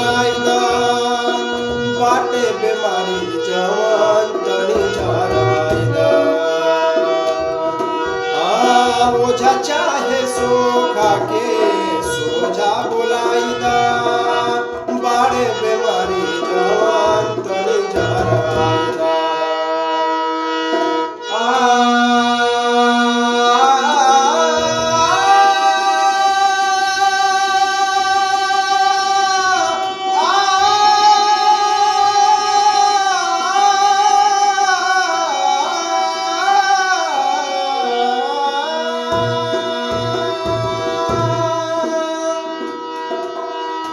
बोलाई दा बाटे बीमारी जवन तनी झरवाई दा ओझा चाहे सोखा के सोझा बोलाई दा बाड़े बीमारी जवन तनी झरवाई दा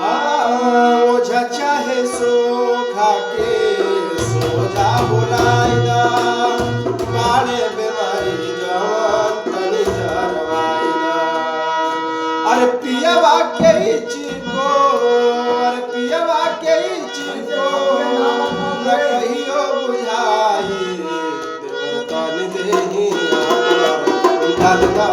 ओझा चाहे सोखा के सोझा बोलाई दा बाड़े बीमारी जवन तनी झरवाई दा अरे पियवा के चिको अरे पियवा के चिको न कहियो बुझाई देवर तन देही ढल दा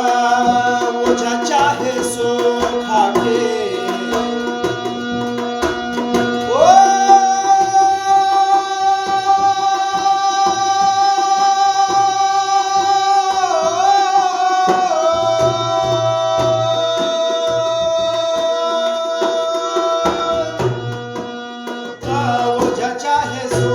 ओझा चाहे सोखा के ओझा चाहे सो